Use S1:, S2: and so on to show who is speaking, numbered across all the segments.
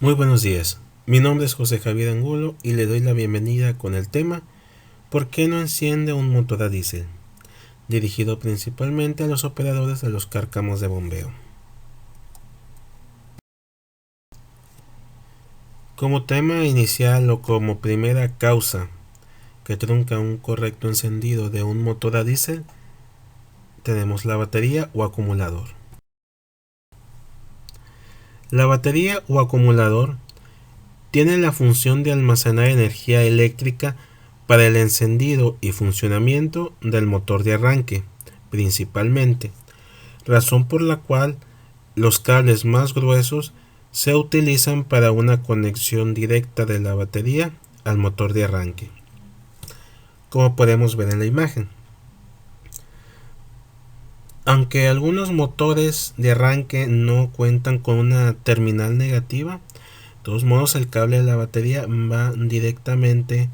S1: Muy buenos días, mi nombre es José Javier Angulo y le doy la bienvenida con el tema ¿Por qué no enciende un motor a diésel? Dirigido principalmente a los operadores de los cárcamos de bombeo. Como tema inicial o como primera causa que trunca un correcto encendido de un motor a diésel, tenemos la batería o acumulador. La batería o acumulador tiene la función de almacenar energía eléctrica para el encendido y funcionamiento del motor de arranque, principalmente, razón por la cual los cables más gruesos se utilizan para una conexión directa de la batería al motor de arranque, como podemos ver en la imagen. Aunque algunos motores de arranque no cuentan con una terminal negativa, de todos modos el cable de la batería va directamente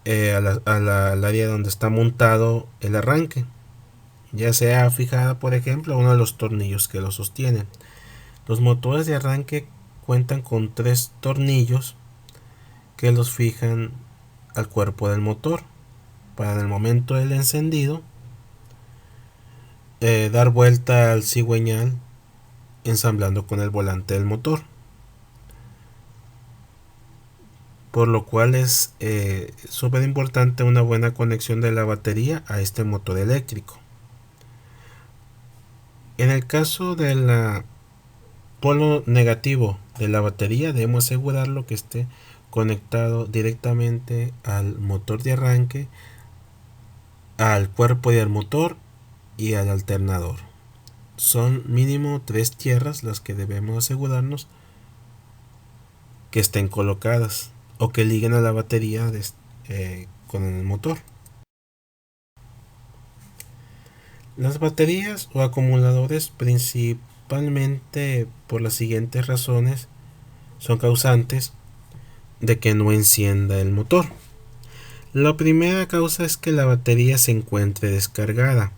S1: al área donde está montado el arranque, ya sea fijada por ejemplo uno de los tornillos que lo sostienen. Los motores de arranque cuentan con tres tornillos que los fijan al cuerpo del motor para en el momento del encendido dar vuelta al cigüeñal ensamblando con el volante del motor, por lo cual es súper importante una buena conexión de la batería a este motor eléctrico. En el caso del polo negativo de la batería, debemos asegurarlo que esté conectado directamente al motor de arranque, al cuerpo del motor y al alternador. Son mínimo tres tierras las que debemos asegurarnos que estén colocadas o que liguen a la batería con el motor. Las baterías o acumuladores, principalmente por las siguientes razones, son causantes de que no encienda el motor. La primera causa es que la batería se encuentre descargada,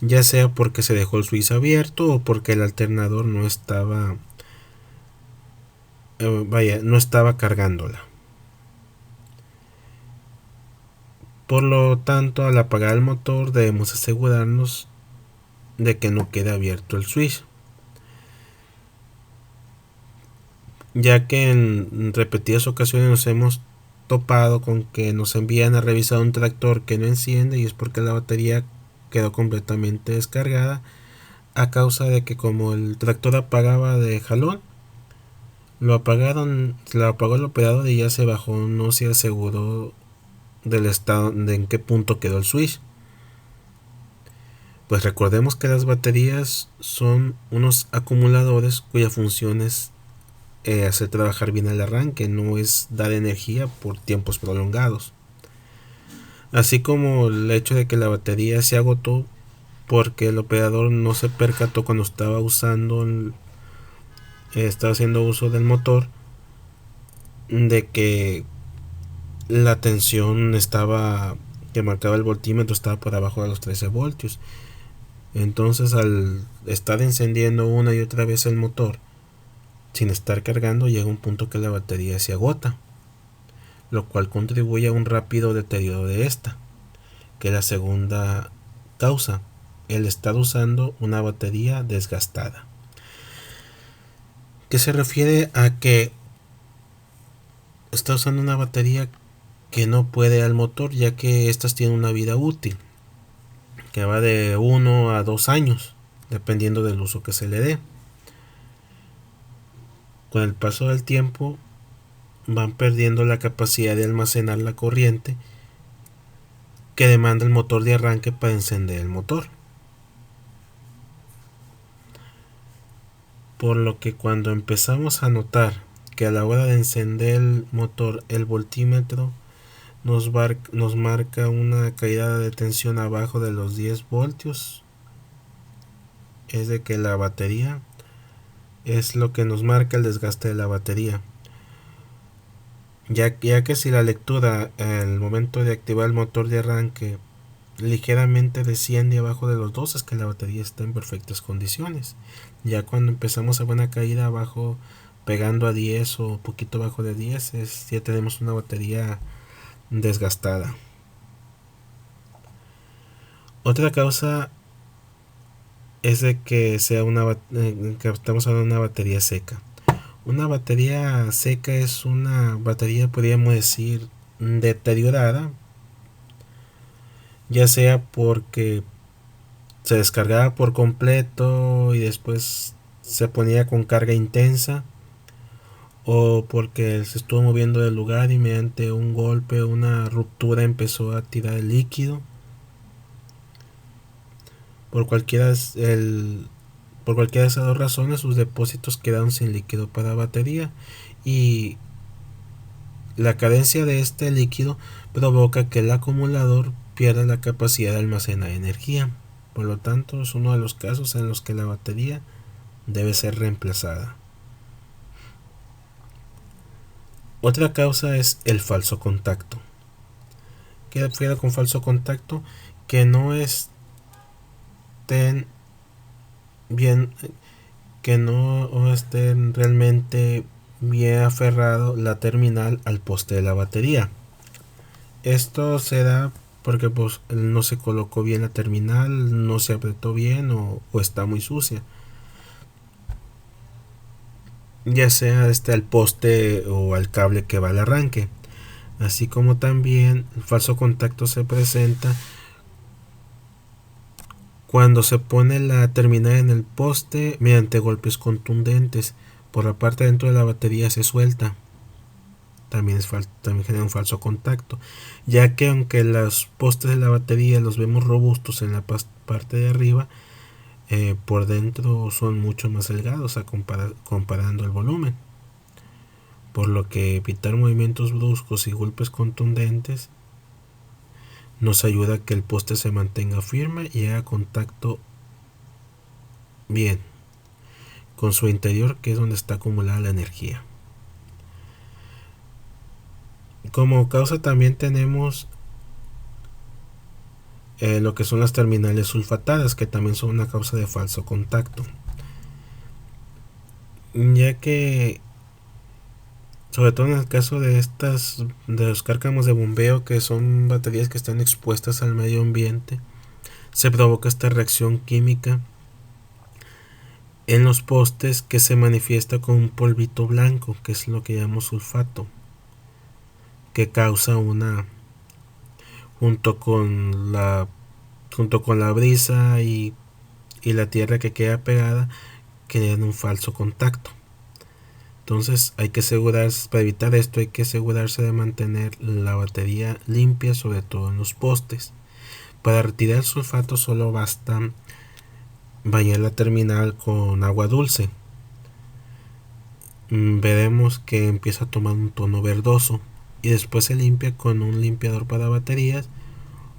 S1: ya sea porque se dejó el switch abierto o porque el alternador no estaba cargándola. Por lo tanto, al apagar el motor debemos asegurarnos de que no quede abierto el switch, ya que en repetidas ocasiones nos hemos topado con que nos envían a revisar un tractor que no enciende y es porque la batería quedó completamente descargada a causa de que como el tractor apagaba de jalón, lo apagó el operador y ya se bajó, no se aseguró del estado de en qué punto quedó el switch. Pues recordemos que las baterías son unos acumuladores cuya función es hacer trabajar bien el arranque, no es dar energía por tiempos prolongados. Así como el hecho de que la batería se agotó porque el operador no se percató cuando estaba haciendo uso del motor de que la tensión que marcaba el voltímetro estaba por abajo de los 13 voltios. Entonces al estar encendiendo una y otra vez el motor sin estar cargando, llega un punto que la batería se agota, lo cual contribuye a un rápido deterioro de esta, que es la segunda causa, el estar usando una batería desgastada, que se refiere a que está usando una batería que no puede al motor, ya que estas tienen una vida útil que va de 1 a 2 años dependiendo del uso que se le dé. Con el paso del tiempo van perdiendo la capacidad de almacenar la corriente que demanda el motor de arranque para encender el motor. Por lo que cuando empezamos a notar que a la hora de encender el motor el voltímetro nos marca una caída de tensión abajo de los 10 voltios, es de que la batería es lo que nos marca el desgaste de la batería. Ya que si la lectura al momento de activar el motor de arranque ligeramente desciende abajo de los 2, es que la batería está en perfectas condiciones. Ya cuando empezamos a ver una caída abajo pegando a 10 o poquito bajo de 10, ya tenemos una batería desgastada. Otra causa es de que sea que estamos hablando de una batería seca. Una batería seca es una batería, podríamos decir, deteriorada, ya sea porque se descargaba por completo y después se ponía con carga intensa, o porque se estuvo moviendo del lugar y mediante un golpe o una ruptura empezó a tirar el líquido. Por cualquiera, por cualquiera de esas dos razones, sus depósitos quedaron sin líquido para batería, y la carencia de este líquido provoca que el acumulador pierda la capacidad de almacenar energía. Por lo tanto, es uno de los casos en los que la batería debe ser reemplazada. Otra causa es el falso contacto. ¿Qué refiero con falso contacto? Que no estén bien, que no estén realmente bien aferrado la terminal al poste de la batería. Esto se da porque pues no se colocó bien la terminal, no se apretó bien o está muy sucia. Ya sea al poste o al cable que va al arranque. Así como también el falso contacto se presenta cuando se pone la terminal en el poste mediante golpes contundentes. Por la parte dentro de la batería se suelta. También genera un falso contacto, ya que aunque los postes de la batería los vemos robustos en la parte de arriba, por dentro son mucho más delgados comparando el volumen, por lo que evitar movimientos bruscos y golpes contundentes nos ayuda a que el poste se mantenga firme y haga contacto bien con su interior, que es donde está acumulada la energía. Como causa también tenemos lo que son las terminales sulfatadas, que también son una causa de falso contacto, ya que sobre todo en el caso de los cárcamos de bombeo, que son baterías que están expuestas al medio ambiente, se provoca esta reacción química en los postes que se manifiesta con un polvito blanco, que es lo que llamamos sulfato, que causa junto con la brisa y la tierra que queda pegada, crean un falso contacto. Entonces hay que asegurarse, para evitar esto hay que asegurarse de mantener la batería limpia, sobre todo en los postes. Para retirar el sulfato solo basta bañar la terminal con agua dulce. Veremos que empieza a tomar un tono verdoso y después se limpia con un limpiador para baterías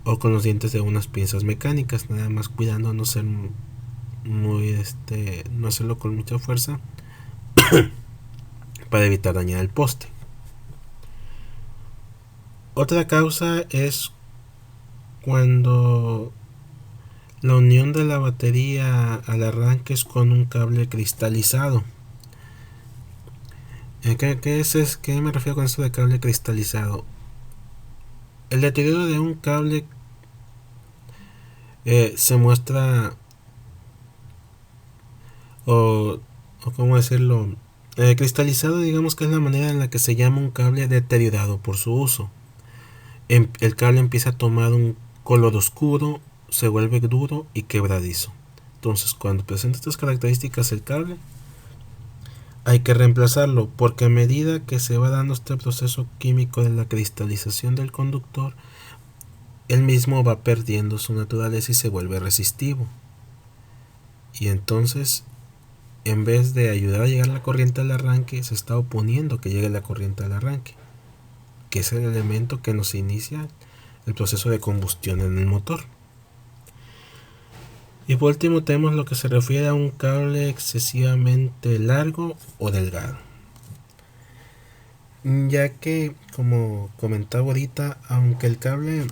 S1: o con los dientes de unas pinzas mecánicas, nada más cuidando no ser no hacerlo con mucha fuerza para evitar dañar el poste. Otra causa es cuando la unión de la batería al arranque es con un cable cristalizado. ¿Qué me refiero con esto de cable cristalizado? El deterioro de un cable se muestra, o cómo decirlo, cristalizado, digamos que es la manera en la que se llama un cable deteriorado por su uso. El cable empieza a tomar un color oscuro, se vuelve duro y quebradizo. Entonces, cuando presenta estas características el cable, hay que reemplazarlo, porque a medida que se va dando este proceso químico de la cristalización del conductor, el mismo va perdiendo su naturaleza y se vuelve resistivo. Y entonces, en vez de ayudar a llegar la corriente al arranque, se está oponiendo que llegue la corriente al arranque, que es el elemento que nos inicia el proceso de combustión en el motor. Y por último tenemos lo que se refiere a un cable excesivamente largo o delgado, ya que, como comentaba ahorita, aunque el cable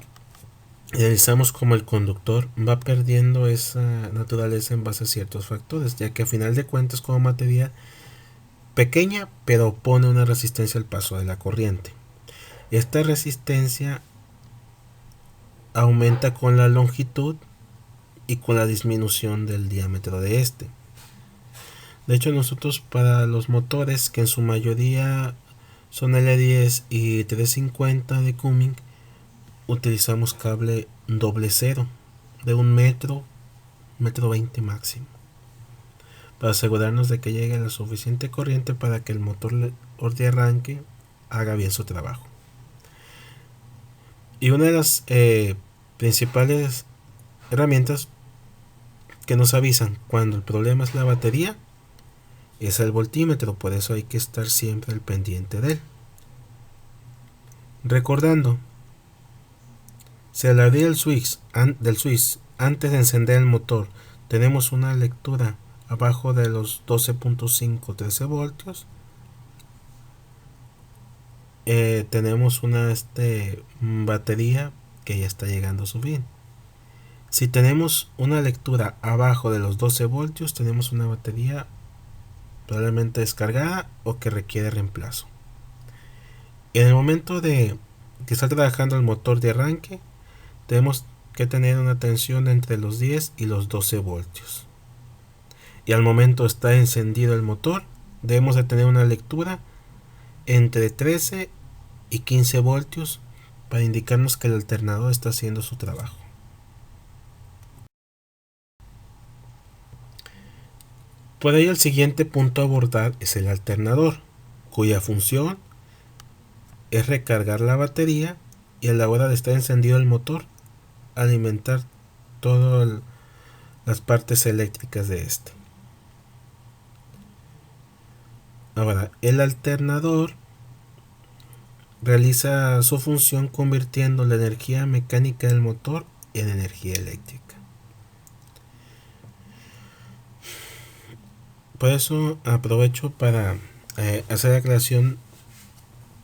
S1: realizamos como el conductor, va perdiendo esa naturaleza en base a ciertos factores, ya que a final de cuentas como material pequeña, pero opone una resistencia al paso de la corriente. Esta resistencia aumenta con la longitud y con la disminución del diámetro de este. De hecho, nosotros para los motores, que en su mayoría son L10 y 350 de Cumming, utilizamos cable doble cero de 1 metro, 1,20 m máximo, para asegurarnos de que llegue la suficiente corriente para que el motor de arranque haga bien su trabajo. Y una de las principales herramientas que nos avisan cuando el problema es la batería es el voltímetro, por eso hay que estar siempre al pendiente de él. Recordando, si al abrir el switch antes de encender el motor tenemos una lectura abajo de los 12.5-13 voltios, tenemos una batería que ya está llegando a su fin. Si tenemos una lectura abajo de los 12 voltios, tenemos una batería probablemente descargada o que requiere reemplazo. En el momento de que está trabajando el motor de arranque, tenemos que tener una tensión entre los 10 y los 12 voltios. Y al momento está encendido el motor, debemos de tener una lectura entre 13 y 15 voltios para indicarnos que el alternador está haciendo su trabajo. Por ello, el siguiente punto a abordar es el alternador, cuya función es recargar la batería y a la hora de estar encendido el motor, alimentar todas las partes eléctricas de este. Ahora, el alternador realiza su función convirtiendo la energía mecánica del motor en energía eléctrica. Por eso aprovecho para hacer la aclaración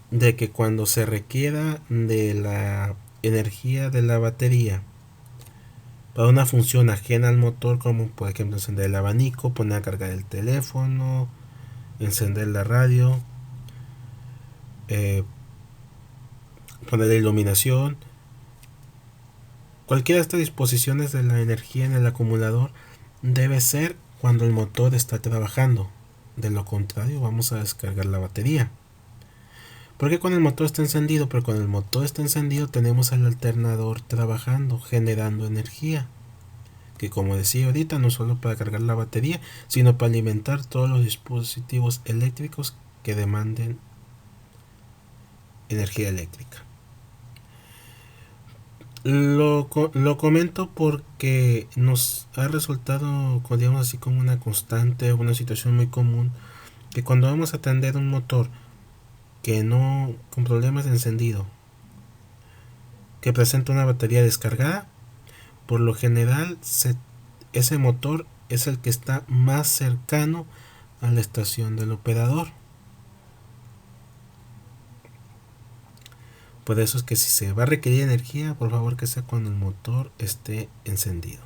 S1: de que cuando se requiera de la energía de la batería para una función ajena al motor, como por ejemplo encender el abanico, poner a cargar el teléfono, encender la radio, poner la iluminación, cualquiera de estas disposiciones de la energía en el acumulador debe ser cuando el motor está trabajando. De lo contrario, vamos a descargar la batería. Porque cuando el motor está encendido, pero cuando el motor está encendido tenemos el alternador trabajando, generando energía, que como decía ahorita, no solo para cargar la batería, sino para alimentar todos los dispositivos eléctricos que demanden energía eléctrica. Lo comento porque nos ha resultado, digamos así, como una constante, una situación muy común, que cuando vamos a atender un motor que no, con problemas de encendido, que presenta una batería descargada, por lo general ese motor es el que está más cercano a la estación del operador. Por eso es que si se va a requerir energía, por favor que sea cuando el motor esté encendido.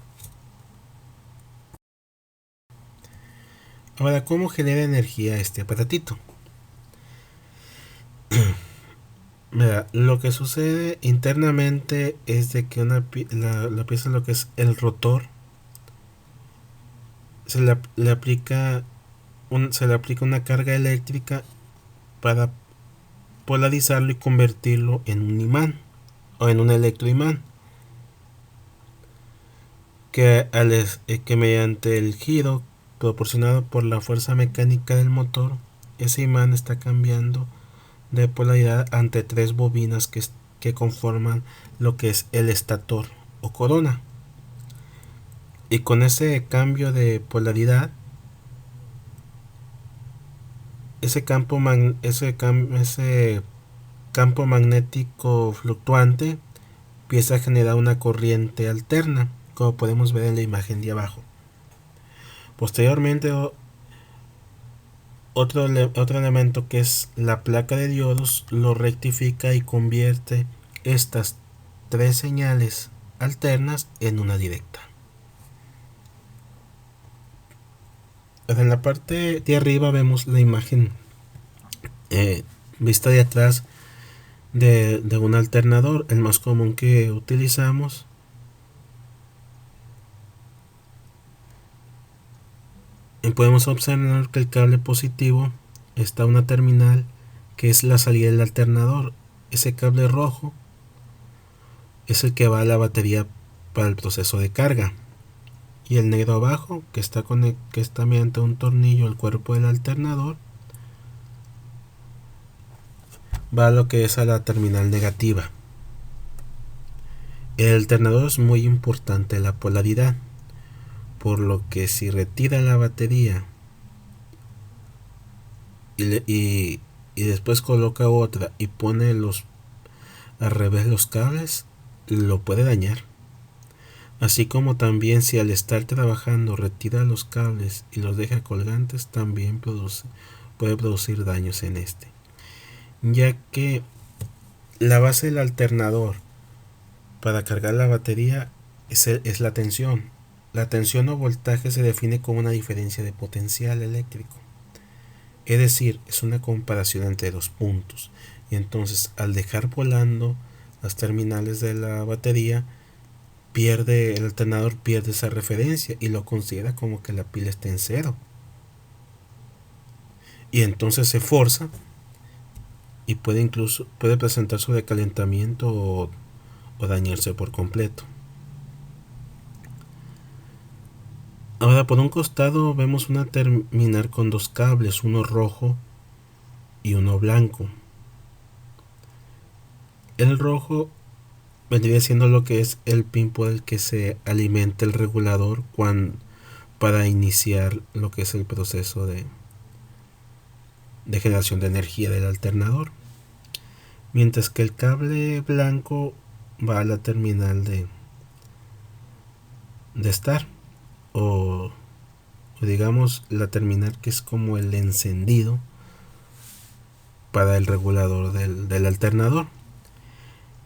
S1: Ahora, ¿cómo genera energía este aparatito? Mira, lo que sucede internamente es de que la pieza, lo que es el rotor, se le aplica una carga eléctrica para polarizarlo y convertirlo en un imán o en un electroimán, que mediante el giro proporcionado por la fuerza mecánica del motor, ese imán está cambiando de polaridad ante 3 bobinas que conforman lo que es el estator o corona. Y con ese cambio de polaridad, ese campo magnético fluctuante empieza a generar una corriente alterna, como podemos ver en la imagen de abajo. Posteriormente, otro elemento, que es la placa de diodos, lo rectifica y convierte estas 3 señales alternas en una directa. En la parte de arriba vemos la imagen eh, vista de atrás de un alternador, el más común que utilizamos. Y podemos observar que el cable positivo está una terminal que es la salida del alternador. Ese cable rojo es el que va a la batería para el proceso de carga. Y el negro abajo, que está mediante un tornillo el cuerpo del alternador, va a lo que es a la terminal negativa. El alternador es muy importante la polaridad, por lo que si retira la batería y después coloca otra y pone al revés los cables, lo puede dañar. Así como también si al estar trabajando retira los cables y los deja colgantes, también puede producir daños en este, ya que la base del alternador para cargar la batería es la tensión. La tensión o voltaje se define como una diferencia de potencial eléctrico, es decir, es una comparación entre dos puntos. Y entonces al dejar volando las terminales de la batería, el alternador pierde esa referencia y lo considera como que la pila está en cero, y entonces se forza y puede presentar sobrecalentamiento o dañarse por completo. Ahora por un costado vemos una terminal con dos cables, uno rojo y uno blanco. El rojo vendría siendo lo que es el pin por el que se alimenta el regulador para iniciar lo que es el proceso de generación de energía del alternador, mientras que el cable blanco va a la terminal de estar, o digamos la terminal que es como el encendido para el regulador del alternador.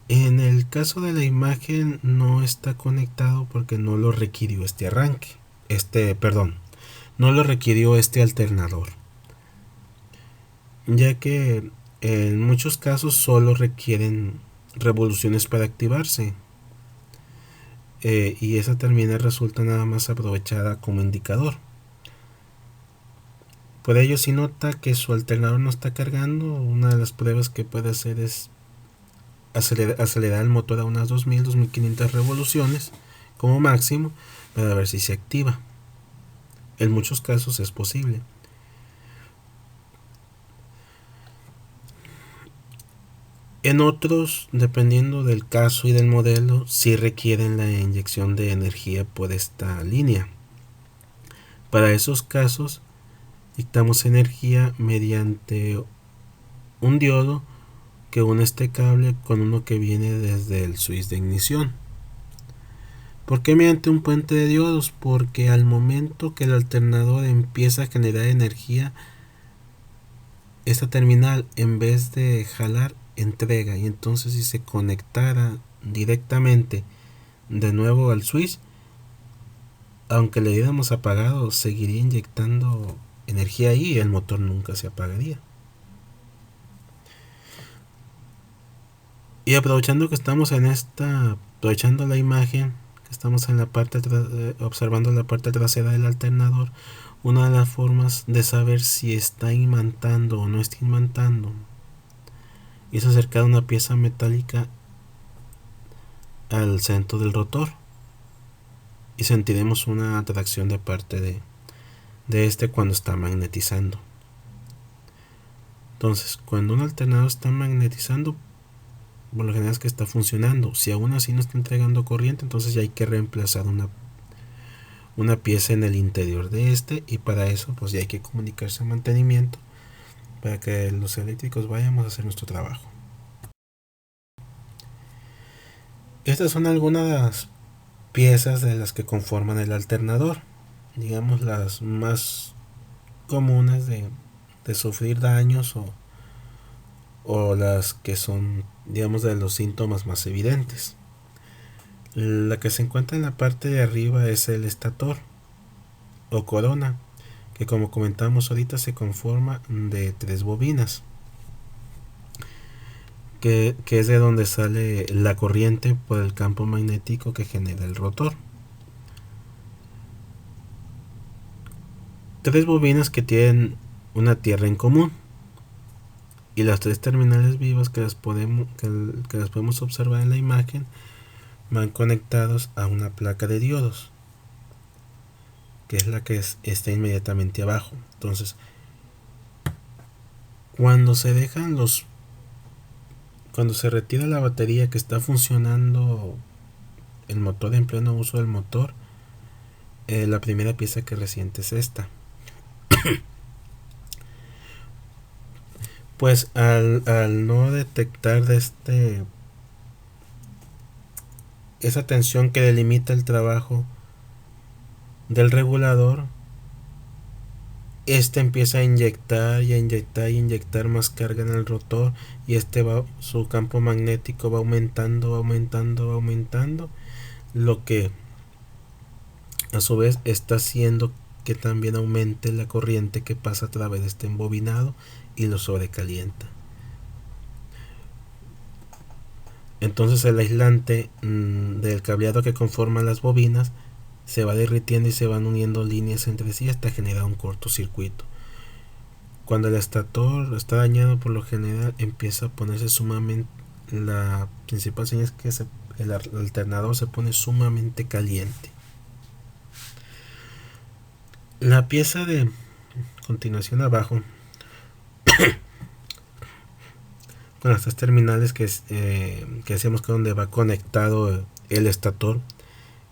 S1: En el caso de la imagen no está conectado porque no lo requirió no lo requirió este alternador, ya que en muchos casos solo requieren revoluciones para activarse, y esa terminal resulta nada más aprovechada como indicador. Por ello, si nota que su alternador no está cargando, una de las pruebas que puede hacer es acelerar el motor a unas 2500 revoluciones como máximo para ver si se activa. En muchos casos es posible. En otros, dependiendo del caso y del modelo, sí requieren la inyección de energía por esta línea. Para esos casos, dictamos energía mediante un diodo que une este cable con uno que viene desde el switch de ignición. ¿Por qué mediante un puente de diodos? Porque al momento que el alternador empieza a generar energía, esta terminal, en vez de jalar, entrega, y entonces si se conectara directamente de nuevo al switch, aunque le diéramos apagado, seguiría inyectando energía ahí y el motor nunca se apagaría. Y aprovechando que estamos aprovechando la imagen, que estamos en la parte observando la parte trasera del alternador, una de las formas de saber si está imantando o no está imantando es acercar una pieza metálica al centro del rotor y sentiremos una atracción de parte de este cuando está magnetizando. Entonces, cuando un alternador está magnetizando, por lo general es que está funcionando. Si aún así no está entregando corriente, entonces ya hay que reemplazar una pieza en el interior de este, y para eso pues ya hay que comunicarse a mantenimiento para que los eléctricos vayamos a hacer nuestro trabajo. Estas son algunas piezas de las que conforman el alternador, digamos las más comunes de sufrir daños o las que son, digamos, de los síntomas más evidentes. La que se encuentra en la parte de arriba es el estator o corona, que como comentamos ahorita se conforma de 3 bobinas, que es de donde sale la corriente por el campo magnético que genera el rotor. 3 bobinas que tienen una tierra en común, y las 3 terminales vivas que las podemos observar en la imagen van conectados a una placa de diodos, que es la que está inmediatamente abajo. Entonces, cuando se retira la batería que está funcionando el motor, en pleno uso del motor, la primera pieza que resiente es esta. Pues al no detectar esa tensión que delimita el trabajo del regulador, empieza a inyectar y a inyectar y inyectar más carga en el rotor, y su campo magnético va aumentando, va aumentando, va aumentando, lo que a su vez está haciendo que también aumente la corriente que pasa a través de este embobinado y lo sobrecalienta. Entonces el aislante del cableado que conforma las bobinas se va derritiendo y se van uniendo líneas entre sí hasta generar un cortocircuito. Cuando el estator está dañado, por lo general empieza a ponerse sumamente, la principal señal es que el alternador se pone sumamente caliente. La pieza de continuación abajo, con las 3 terminales que decíamos que donde va conectado el estator,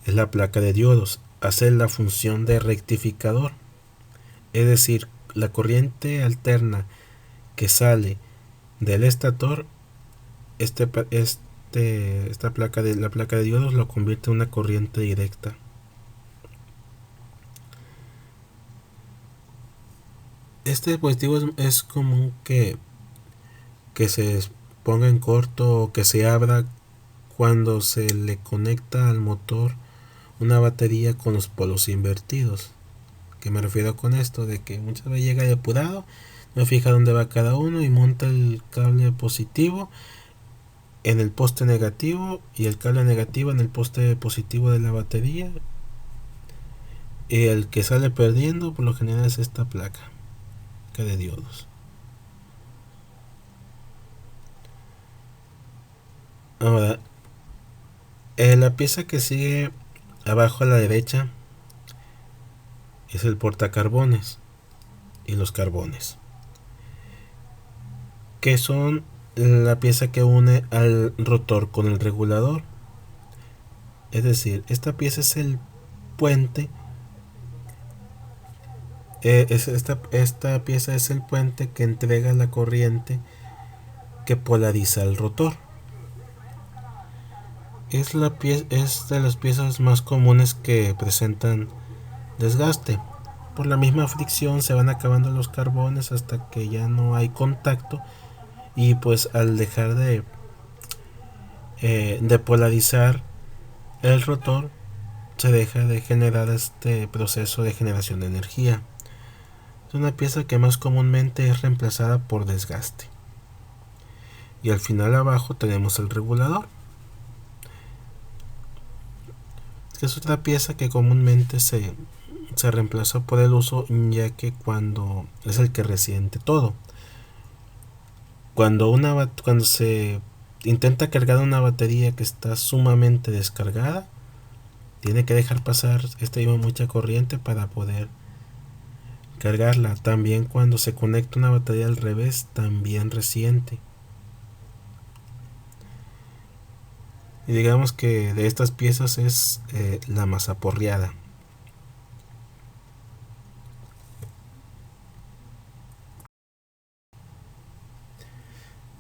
S1: es la placa de diodos. Hace la función de rectificador, es decir, la corriente alterna que sale del estator, la placa de diodos lo convierte en una corriente directa. Este dispositivo es común que se ponga en corto o que se abra cuando se le conecta al motor una batería con los polos invertidos. ¿Qué me refiero con esto? De que muchas veces llega de apurado, no fija dónde va cada uno y monta el cable positivo en el poste negativo y el cable negativo en el poste positivo de la batería, y el que sale perdiendo por lo general es esta placa de diodos. Ahora, la pieza que sigue abajo a la derecha es el portacarbones y los carbones, que son la pieza que une al rotor con el regulador. Es decir, esta pieza es el puente. Esta pieza es el puente que entrega la corriente que polariza el rotor. Es de las piezas más comunes que presentan desgaste. Por la misma fricción se van acabando los carbones hasta que ya no hay contacto, y pues al dejar de polarizar el rotor, se deja de generar este proceso de generación de energía. Es una pieza que más comúnmente es reemplazada por desgaste. Y al final abajo tenemos el regulador, que es otra pieza que comúnmente se reemplaza por el uso, ya que cuando es el que resiente todo. Cuando se intenta cargar una batería que está sumamente descargada, tiene que dejar pasar mucha corriente para poder cargarla. También cuando se conecta una batería al revés, también resiente. Y digamos que de estas piezas es la más aporreada.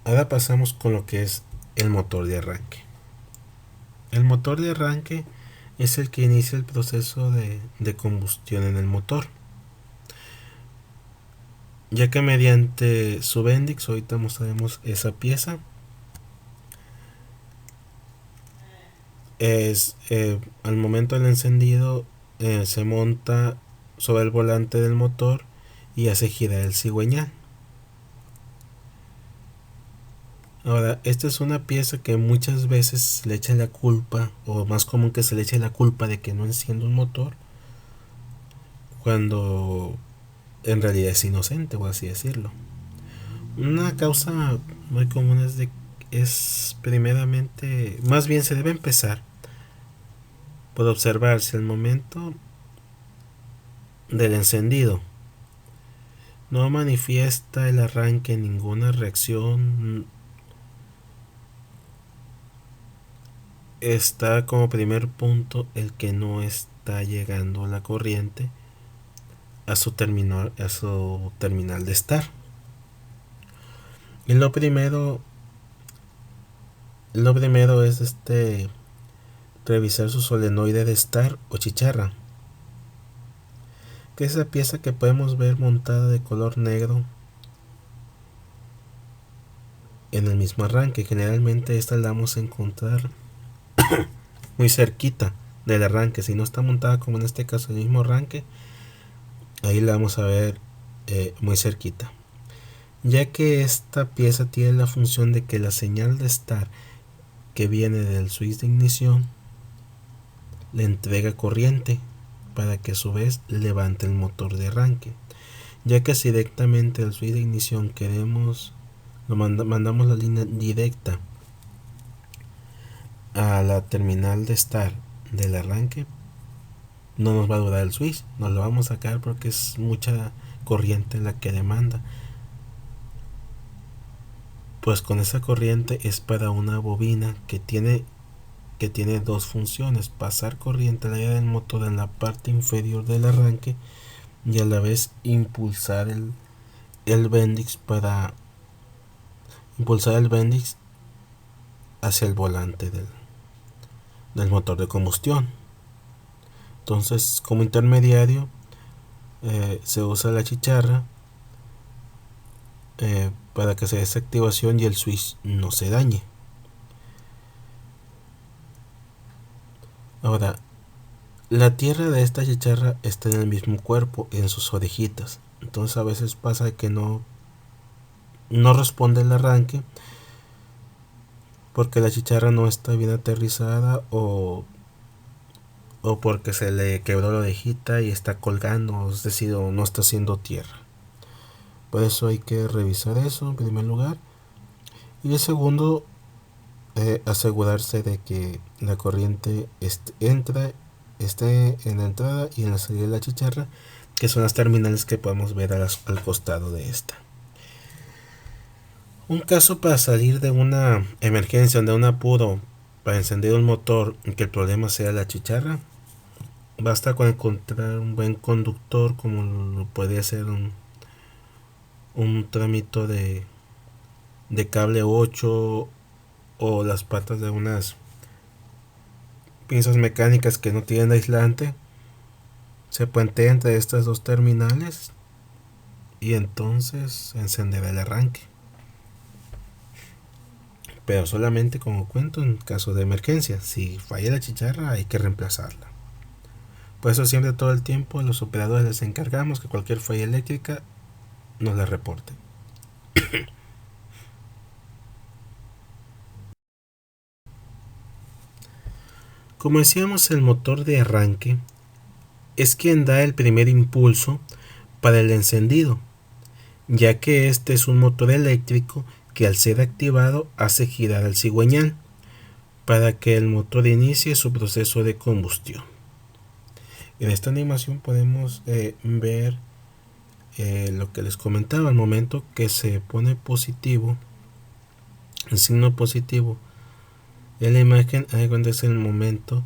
S1: Ahora pasamos con lo que es el motor de arranque. El motor de arranque es el que inicia el proceso de combustión en el motor, ya que mediante su Bendix, ahorita mostraremos esa pieza, al momento del encendido se monta sobre el volante del motor y hace girar el cigüeñal. Ahora, esta es una pieza que muchas veces se le echa la culpa, o más común que se le eche la culpa de que no enciende un motor, cuando en realidad es inocente, por así decirlo. Una causa muy común es primeramente, más bien se debe empezar por observar si al momento del encendido no manifiesta el arranque ninguna reacción, está como primer punto el que no está llegando la corriente a su terminal de estar. Y lo primero es revisar su solenoide de estar o chicharra, que es esa pieza que podemos ver montada de color negro en el mismo arranque. Generalmente esta la vamos a encontrar muy cerquita del arranque. Si no está montada como en este caso el mismo arranque, ahí la vamos a ver muy cerquita, ya que esta pieza tiene la función de que la señal de estar que viene del switch de ignición le entrega corriente para que a su vez levante el motor de arranque, ya que si directamente al switch de ignición mandamos la línea directa a la terminal de estar del arranque, no nos va a durar el switch, nos lo vamos a sacar porque es mucha corriente la que demanda. Pues con esa corriente es para una bobina que tiene dos funciones: pasar corriente al área del motor en la parte inferior del arranque y a la vez impulsar el Bendix hacia el volante del motor de combustión. Entonces, como intermediario, se usa la chicharra para que se dé esa activación y el switch no se dañe. Ahora, la tierra de esta chicharra está en el mismo cuerpo, en sus orejitas. Entonces a veces pasa que no responde el arranque porque la chicharra no está bien aterrizada, o porque se le quebró la orejita y está colgando, es decir, no está haciendo tierra. Por eso hay que revisar eso en primer lugar. Y en segundo, asegurarse de que la corriente esté en la entrada y en la salida de la chicharra, que son las terminales que podemos ver al costado de esta. Un caso para salir de una emergencia, de un apuro, para encender un motor y que el problema sea la chicharra, basta con encontrar un buen conductor, como lo puede ser un tramito de cable 8, o las patas de unas pinzas mecánicas que no tienen aislante. Se puente entre estas dos terminales y entonces encenderá el arranque, pero solamente, como cuento, en caso de emergencia. Si falla la chicharra hay que reemplazarla. Por eso siempre, todo el tiempo, a los operadores les encargamos que cualquier falla eléctrica nos la reporten. Como decíamos, el motor de arranque es quien da el primer impulso para el encendido, ya que este es un motor eléctrico que, al ser activado, hace girar el cigüeñal para que el motor inicie su proceso de combustión. En esta animación podemos ver lo que les comentaba. Al momento que se pone positivo, el signo positivo en la imagen, ahí cuando es el momento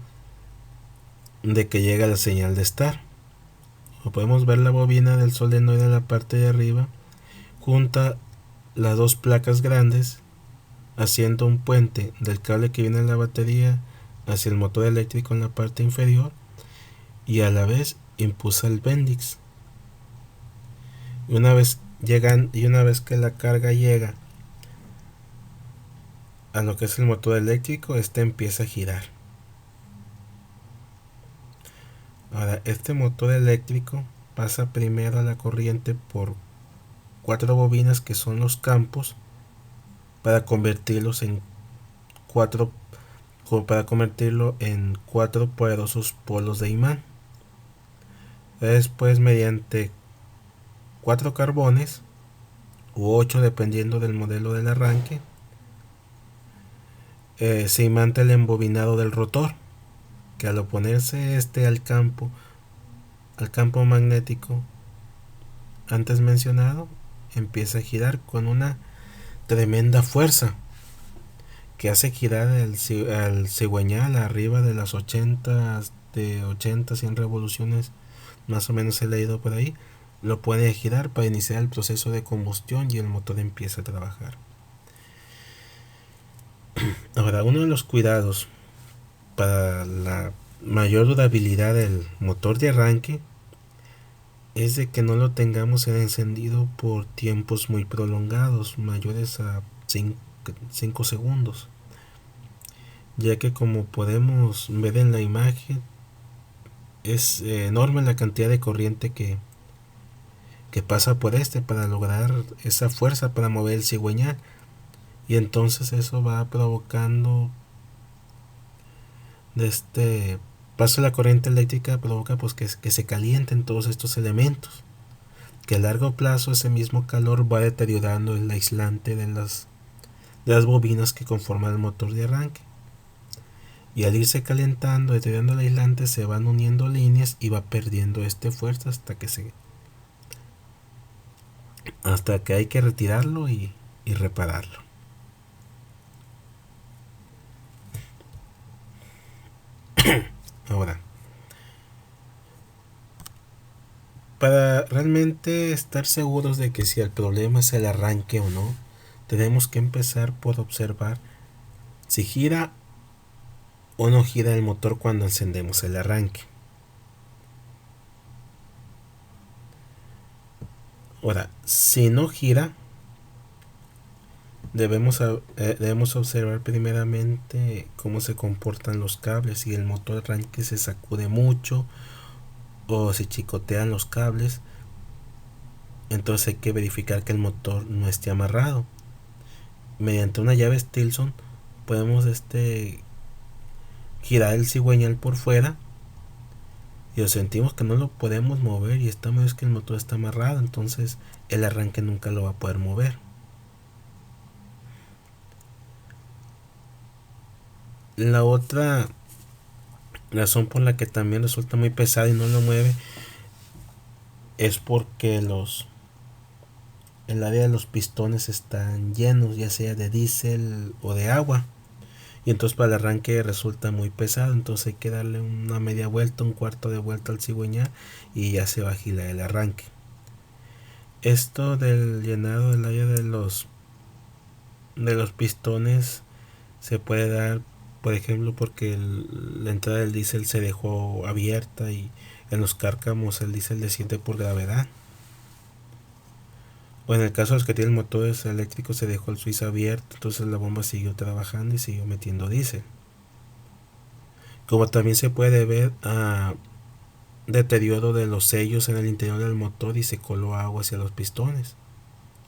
S1: de que llega la señal de estar. O podemos ver la bobina del solenoide en la parte de arriba, junta las dos placas grandes, haciendo un puente del cable que viene en la batería hacia el motor eléctrico en la parte inferior, y a la vez impulsa el Bendix. Y una vez que la carga llega a lo que es el motor eléctrico, este empieza a girar. Ahora, este motor eléctrico pasa primero la corriente por 4 bobinas que son los campos para convertirlos en cuatro para convertirlo en 4 poderosos polos de imán. Después, mediante 4 carbones u 8 dependiendo del modelo del arranque, se imanta el embobinado del rotor, que al oponerse al campo magnético antes mencionado, empieza a girar con una tremenda fuerza que hace girar al cigüeñal arriba de las 100 revoluciones, más o menos he leído por ahí. Lo puede girar para iniciar el proceso de combustión y el motor empieza a trabajar. Ahora, uno de los cuidados para la mayor durabilidad del motor de arranque es de que no lo tengamos en encendido por tiempos muy prolongados, mayores a 5 segundos, ya que, como podemos ver en la imagen, es enorme la cantidad de corriente que pasa por para lograr esa fuerza para mover el cigüeñal, y entonces eso va provocando paso de la corriente eléctrica, provoca pues que se calienten todos estos elementos, que a largo plazo ese mismo calor va deteriorando el aislante de las bobinas que conforman el motor de arranque, y al irse calentando, deteriorando el aislante, se van uniendo líneas y va perdiendo fuerza hasta que hay que retirarlo y repararlo. Ahora, para realmente estar seguros de que si el problema es el arranque o no, tenemos que empezar por observar si gira o no gira el motor cuando encendemos el arranque. Ahora, si no gira, debemos observar primeramente cómo se comportan los cables, si el motor de arranque se sacude mucho o si chicotean los cables. Entonces hay que verificar que el motor no esté amarrado. Mediante una llave Stilson podemos girar el cigüeñal por fuera, y sentimos que no lo podemos mover y es que el motor está amarrado, entonces el arranque nunca lo va a poder mover. La otra razón por la que también resulta muy pesado y no lo mueve es porque el área de los pistones están llenos, ya sea de diésel o de agua, y entonces para el arranque resulta muy pesado. Entonces hay que darle una media vuelta, un cuarto de vuelta al cigüeñal y ya se va a girar el arranque. Esto del llenado del área de los pistones se puede dar, por ejemplo, porque la entrada del diésel se dejó abierta y en los cárcamos el diésel desciende por gravedad. O en el caso de los que tienen motores eléctricos, se dejó el suizo abierto, entonces la bomba siguió trabajando y siguió metiendo diésel. Como también se puede ver a deterioro de los sellos en el interior del motor y se coló agua hacia los pistones,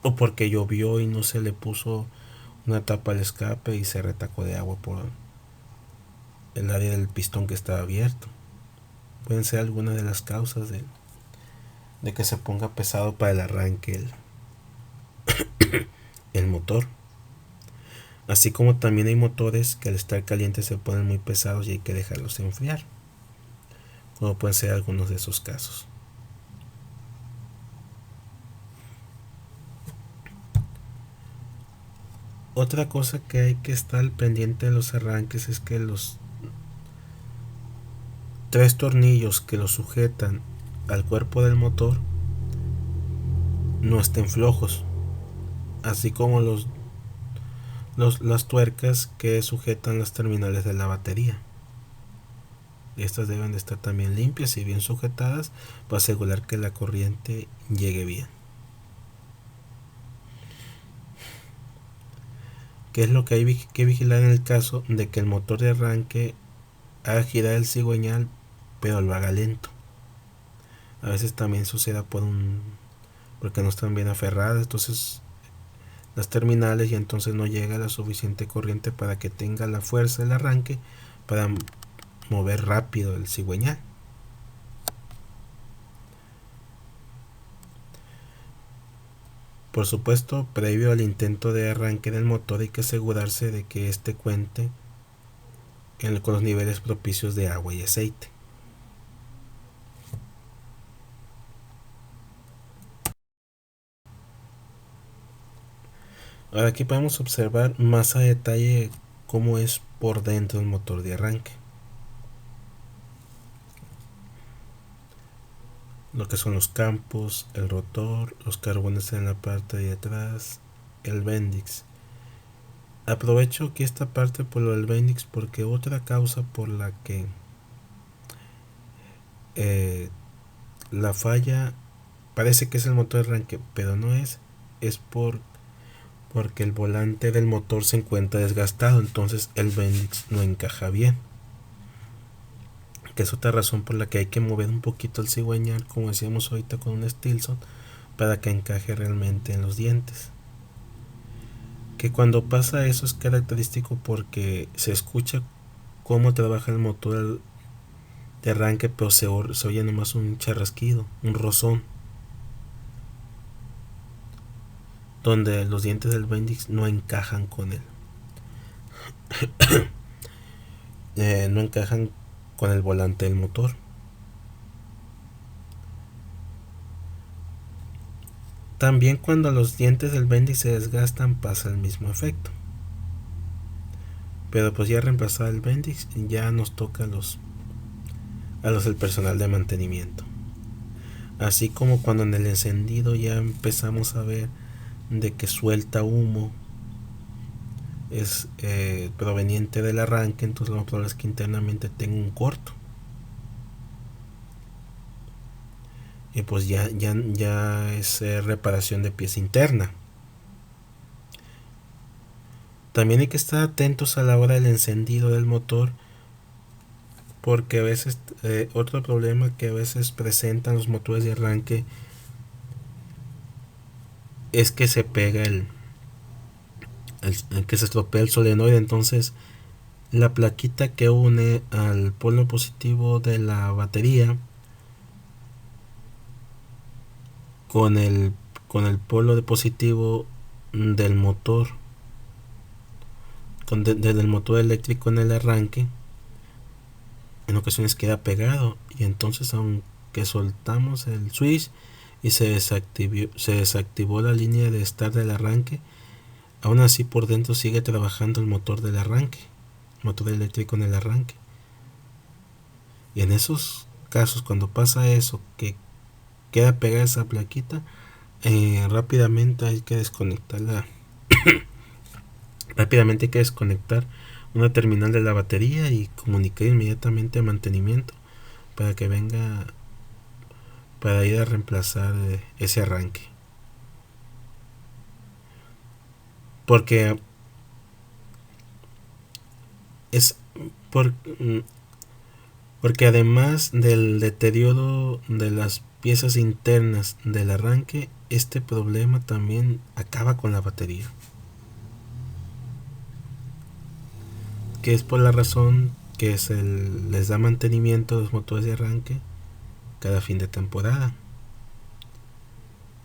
S1: o porque llovió y no se le puso una tapa al escape y se retacó de agua por el área del pistón que estaba abierto. Pueden ser algunas de las causas de que se ponga pesado para el arranque el motor. Así como también hay motores que al estar calientes se ponen muy pesados y hay que dejarlos enfriar, como pueden ser algunos de esos casos. Otra cosa que hay que estar pendiente de los arranques es que los 3 tornillos que lo sujetan al cuerpo del motor no estén flojos, así como las tuercas que sujetan las terminales de la batería. Estas deben de estar también limpias y bien sujetadas para asegurar que la corriente llegue bien. ¿Qué es lo que hay que vigilar en el caso de que el motor de arranque haga girar el cigüeñal pero lo haga lento? A veces también sucede porque no están bien aferradas, entonces las terminales, y entonces no llega la suficiente corriente para que tenga la fuerza del arranque para mover rápido el cigüeñal. Por supuesto, previo al intento de arranque del motor hay que asegurarse de que éste cuente con los niveles propicios de agua y aceite. Ahora aquí podemos observar más a detalle cómo es por dentro el motor de arranque. Lo que son los campos, el rotor, los carbones en la parte de atrás, el bendix. Aprovecho aquí esta parte por lo del bendix porque otra causa por la que la falla parece que es el motor de arranque, pero no es porque el volante del motor se encuentra desgastado, entonces el bendix no encaja bien, que es otra razón por la que hay que mover un poquito el cigüeñal, como decíamos ahorita con un Stilson, para que encaje realmente en los dientes. Que cuando pasa eso es característico porque se escucha cómo trabaja el motor de arranque, pero se oye nomás un charrasquido, un rozón, donde los dientes del bendix no encajan con él. No encajan con el volante del motor. También cuando los dientes del bendix se desgastan pasa el mismo efecto. Pero pues ya reemplazado el bendix ya nos toca a los el personal de mantenimiento. Así como cuando en el encendido ya empezamos a ver de que suelta humo, es proveniente del arranque, entonces lo más probable es que internamente tenga un corto. Y pues ya es reparación de pieza interna. También hay que estar atentos a la hora del encendido del motor, porque a veces otro problema que a veces presentan los motores de arranque es que se pega que se estropea el solenoide. Entonces la plaquita que une al polo positivo de la batería con el polo de positivo del motor, desde el motor eléctrico en el arranque, en ocasiones queda pegado, y entonces aunque soltamos el switch y se desactivó la línea de start del arranque, aún así por dentro sigue trabajando el motor del arranque, motor eléctrico en el arranque. Y en esos casos, cuando pasa eso, que queda pegada esa plaquita, rápidamente hay que desconectarla. Rápidamente hay que desconectar una terminal de la batería y comunicar inmediatamente a mantenimiento para que venga para ir a reemplazar ese arranque. Porque es porque además del deterioro de las piezas internas del arranque, este problema también acaba con la batería, que es por la razón que les da mantenimiento a los motores de arranque cada fin de temporada.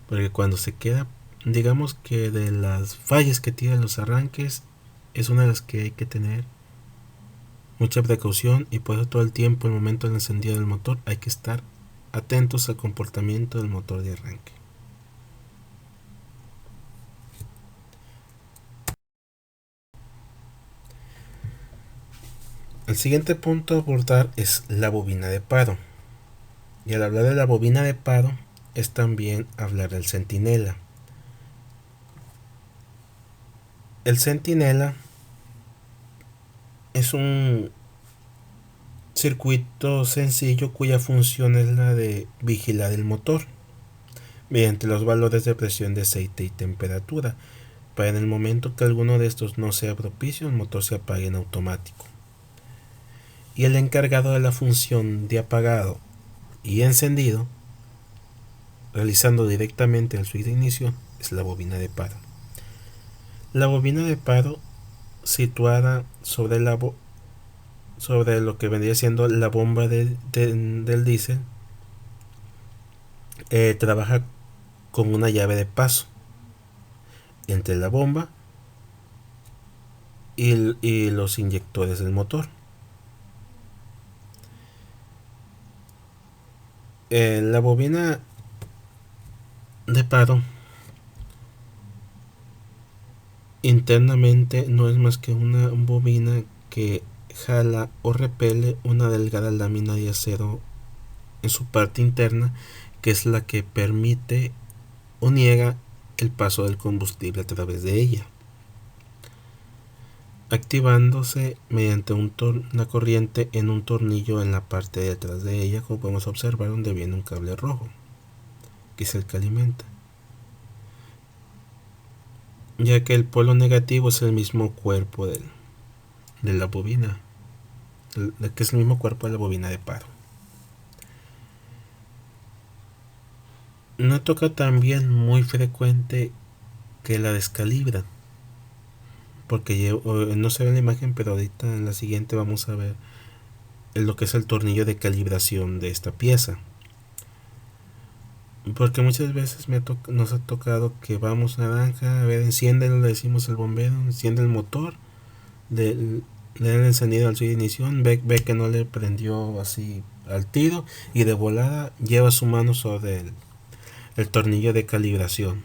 S1: Porque cuando se queda, digamos que de las fallas que tienen los arranques, es una de las que hay que tener mucha precaución, y por eso todo el tiempo, en el momento del encendido del motor, hay que estar atentos al comportamiento del motor de arranque. El siguiente punto a abordar es la bobina de paro. Y al hablar de la bobina de paro es también hablar del centinela. El centinela es un circuito sencillo cuya función es la de vigilar el motor mediante los valores de presión de aceite y temperatura, para en el momento que alguno de estos no sea propicio, el motor se apague en automático. Y el encargado de la función de apagado y encendido realizando directamente el switch de ignición, es la bobina de paro. La bobina de paro, situada sobre sobre lo que vendría siendo la bomba del diésel, trabaja con una llave de paso entre la bomba y los inyectores del motor. La bobina de paro internamente no es más que una bobina que jala o repele una delgada lámina de acero en su parte interna, que es la que permite o niega el paso del combustible a través de ella, activándose mediante una corriente en un tornillo en la parte de atrás de ella, como podemos observar, donde viene un cable rojo, que es el que alimenta, ya que el polo negativo es el mismo cuerpo de la bobina, que es el mismo cuerpo de la bobina de paro. No toca también muy frecuente que la descalibran, porque no se ve en la imagen, pero ahorita en la siguiente vamos a ver lo que es el tornillo de calibración de esta pieza. Porque muchas veces nos ha tocado que vamos naranja, a ver, enciéndelo, le decimos al bombero, enciende el motor, le da el encendido al switch de ignición, ve que no le prendió así al tiro, y de volada lleva su mano sobre el tornillo de calibración.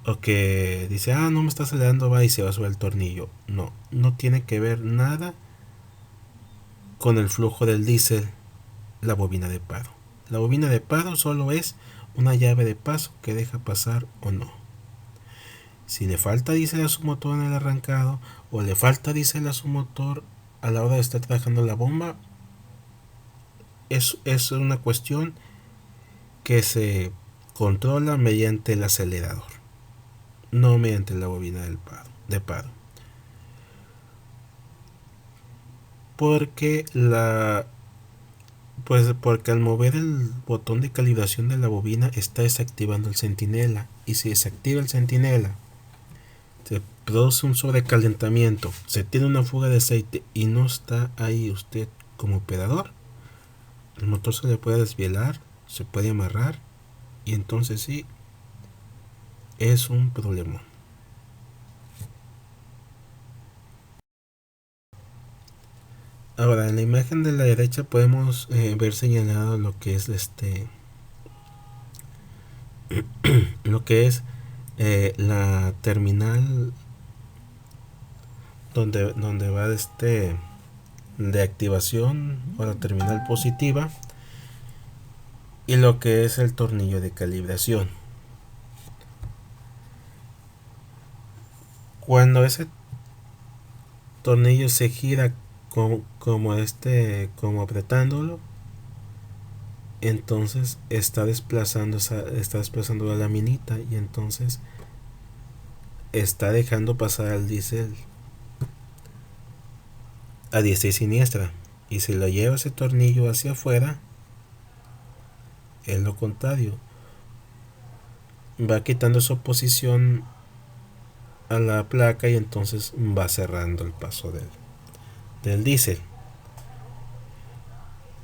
S1: O que dice, no me está acelerando, va y se va sobre el tornillo. No tiene que ver nada con el flujo del diésel, la bobina de paro. La bobina de paro solo es una llave de paso que deja pasar o no. Si le falta diésel a su motor en el arrancado, o le falta diésel a su motor a la hora de estar trabajando la bomba, es una cuestión que se controla mediante el acelerador, no mediante la bobina de paro. Porque porque al mover el botón de calibración de la bobina está desactivando el centinela, y si desactiva el centinela se produce un sobrecalentamiento, se tiene una fuga de aceite y no está ahí usted como operador, el motor se le puede desvielar, se puede amarrar, y entonces sí es un problema. Ahora en la imagen de la derecha podemos ver señalado lo que es lo que es la terminal donde va de activación, o la terminal positiva, y lo que es el tornillo de calibración. Cuando ese tornillo se gira como apretándolo, entonces está desplazando la laminita, y entonces está dejando pasar al diésel a diestra y siniestra. Y si lo lleva ese tornillo hacia afuera, es lo contrario, va quitando su posición a la placa, y entonces va cerrando el paso del diésel.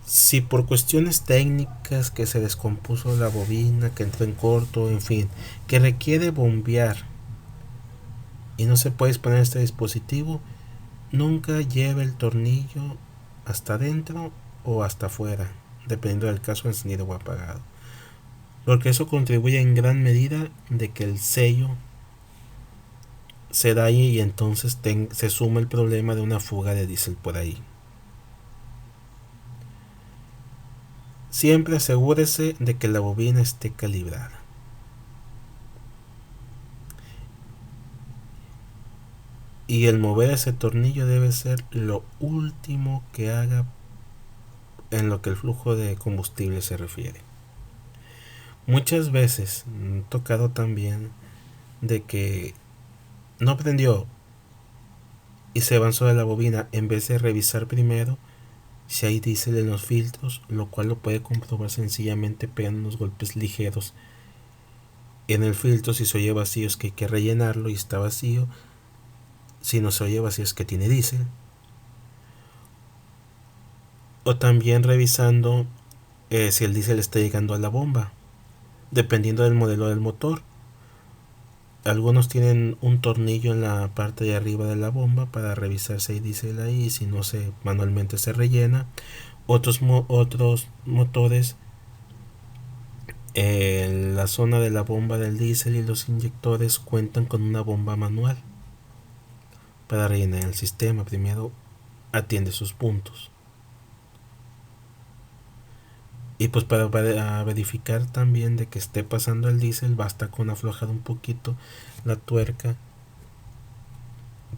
S1: Si por cuestiones técnicas, que se descompuso la bobina, que entró en corto, en fin, que requiere bombear y no se puede poner este dispositivo, nunca lleve el tornillo hasta adentro o hasta afuera, dependiendo del caso, encendido o apagado, porque eso contribuye en gran medida de que el sello se dañe, y entonces se suma el problema de una fuga de diésel por ahí. Siempre asegúrese de que la bobina esté calibrada. Y el mover ese tornillo debe ser lo último que haga en lo que el flujo de combustible se refiere. Muchas veces he tocado también de que no prendió y se avanzó de la bobina, en vez de revisar primero si hay diésel en los filtros, lo cual lo puede comprobar sencillamente pegando unos golpes ligeros en el filtro. Si se oye vacío es que hay que rellenarlo y está vacío. Si no se oye vacío es que tiene diésel. O también revisando si el diésel está llegando a la bomba, dependiendo del modelo del motor. Algunos tienen un tornillo en la parte de arriba de la bomba para revisar si hay diésel ahí, y si no, manualmente se rellena. Otros motores, la zona de la bomba del diésel y los inyectores cuentan con una bomba manual para rellenar el sistema. Primero atiende sus puntos. Y pues para verificar también de que esté pasando el diésel, basta con aflojar un poquito la tuerca,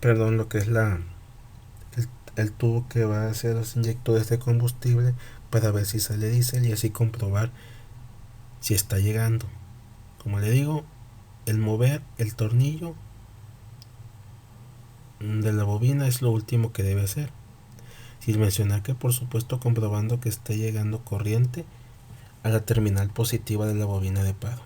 S1: perdón, lo que es el tubo que va hacia los inyectores de combustible, para ver si sale diésel y así comprobar si está llegando. Como le digo, el mover el tornillo de la bobina es lo último que debe hacer, sin mencionar que por supuesto comprobando que esté llegando corriente a la terminal positiva de la bobina de paro.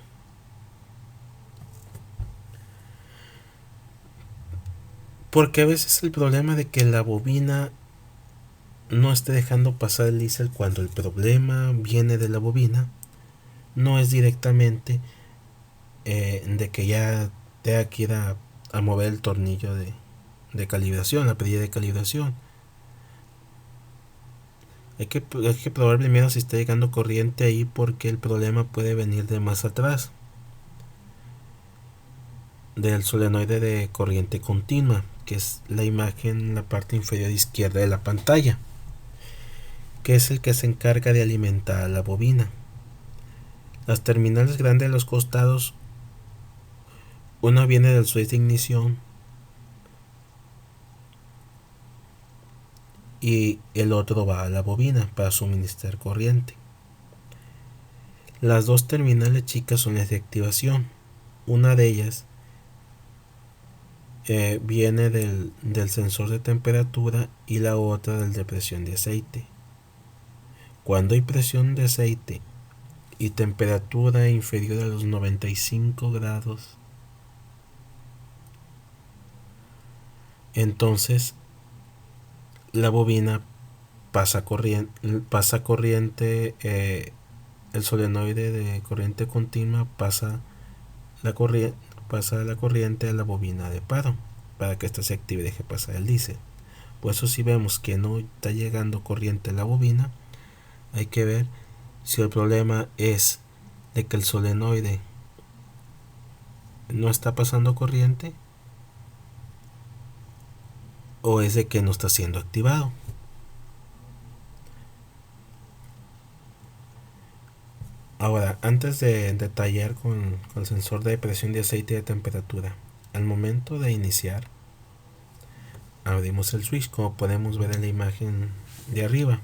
S1: Porque a veces el problema de que la bobina no esté dejando pasar el diésel, cuando el problema viene de la bobina, no es directamente de que ya tenga que ir a mover el tornillo de calibración, la pedida de calibración. Hay que probar primero si está llegando corriente ahí, porque el problema puede venir de más atrás, del solenoide de corriente continua, que es la imagen en la parte inferior izquierda de la pantalla, que es el que se encarga de alimentar a la bobina. Las terminales grandes de los costados, una viene del switch de ignición y el otro va a la bobina para suministrar corriente. Las dos terminales chicas son las de activación. Una de ellas viene del sensor de temperatura y la otra del de presión de aceite. Cuando hay presión de aceite y temperatura inferior a los 95 grados, entonces la bobina pasa corriente, el solenoide de corriente continua pasa la corriente a la bobina de paro para que ésta se active y deje pasar el diésel. Por eso, si vemos que no está llegando corriente a la bobina, hay que ver si el problema es de que el solenoide no está pasando corriente o es de que no está siendo activado. Ahora, antes de detallar con el sensor de presión de aceite y de temperatura, al momento de iniciar, abrimos el switch, como podemos ver en la imagen de arriba,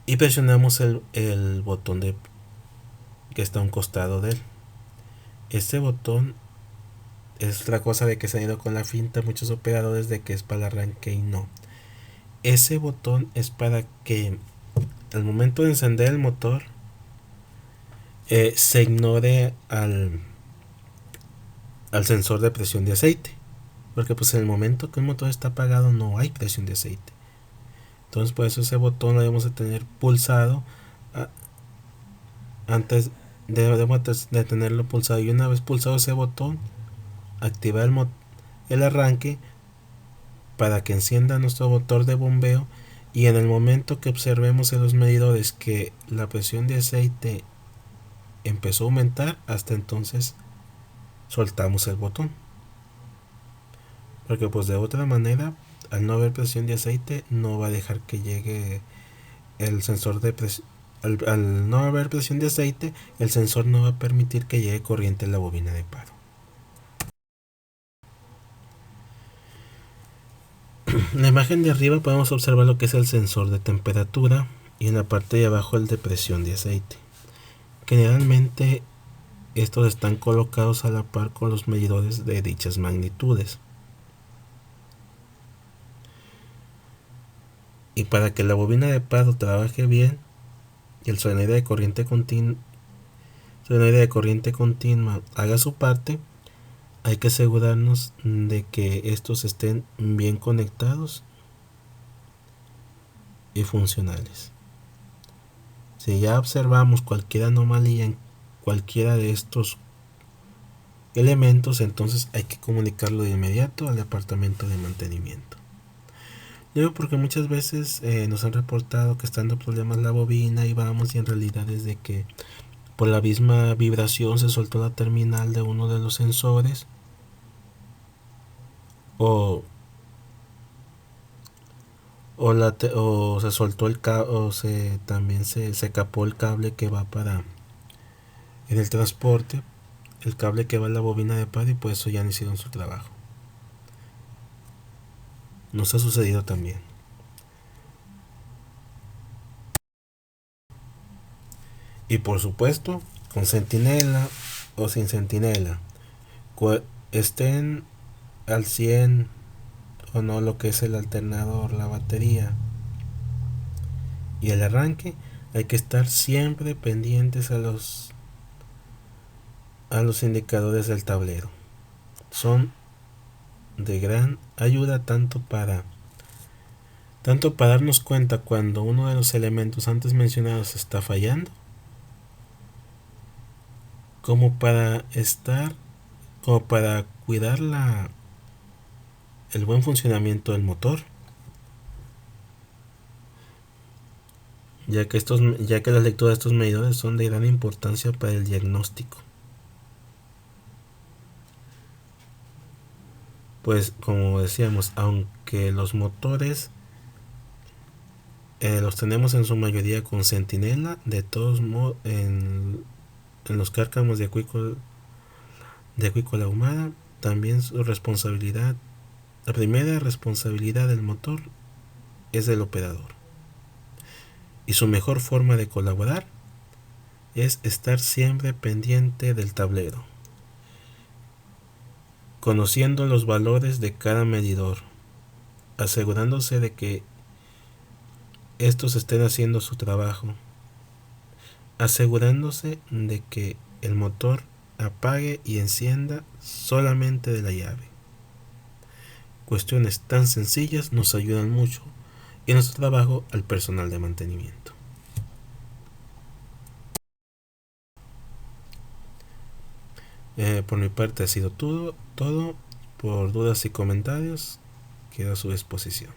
S1: y presionamos el botón que está a un costado de él. Este botón es otra cosa de que se han ido con la finta muchos operadores de que es para el arranque, y no. Ese botón es para que al momento de encender el motor se ignore al sensor de presión de aceite, porque pues en el momento que el motor está apagado no hay presión de aceite. Entonces por eso ese botón lo debemos de tener pulsado antes de tenerlo pulsado, y una vez pulsado ese botón, activar el arranque para que encienda nuestro motor de bombeo, y en el momento que observemos en los medidores que la presión de aceite empezó a aumentar, hasta entonces soltamos el botón, porque pues de otra manera, al no haber presión de aceite, no va a dejar que llegue el sensor de presión. Al no haber presión de aceite, el sensor no va a permitir que llegue corriente en la bobina de paro. En la imagen de arriba podemos observar lo que es el sensor de temperatura, y en la parte de abajo el de presión de aceite. Generalmente estos están colocados a la par con los medidores de dichas magnitudes. Y para que la bobina de paro trabaje bien y el solenoide de corriente continua haga su parte, hay que asegurarnos de que estos estén bien conectados y funcionales. Si ya observamos cualquier anomalía en cualquiera de estos elementos, entonces hay que comunicarlo de inmediato al departamento de mantenimiento. Digo porque muchas veces nos han reportado que está dando problemas la bobina y vamos, y en realidad es de que por la misma vibración se soltó la terminal de uno de los sensores, o o se soltó el cable, o también se capó el cable que va para en el transporte, el cable que va a la bobina de paro, y por eso ya no hicieron su trabajo. Nos ha sucedido también. Y por supuesto, con centinela o sin centinela, estén al 100 o no lo que es el alternador, la batería y el arranque, hay que estar siempre pendientes a los indicadores del tablero. Son de gran ayuda tanto para darnos cuenta cuando uno de los elementos antes mencionados está fallando, como para cuidar el buen funcionamiento del motor, ya que la lectura de estos medidores son de gran importancia para el diagnóstico. Pues como decíamos, aunque los motores los tenemos en su mayoría con centinela, de todos modos en los cárcamos de acuícola ahumada, también la primera responsabilidad del motor es del operador. Y su mejor forma de colaborar es estar siempre pendiente del tablero, conociendo los valores de cada medidor, asegurándose de que estos estén haciendo su trabajo, asegurándose de que el motor apague y encienda solamente de la llave. Cuestiones tan sencillas nos ayudan mucho en nuestro trabajo al personal de mantenimiento. Por mi parte ha sido todo. Por dudas y comentarios quedo a su disposición.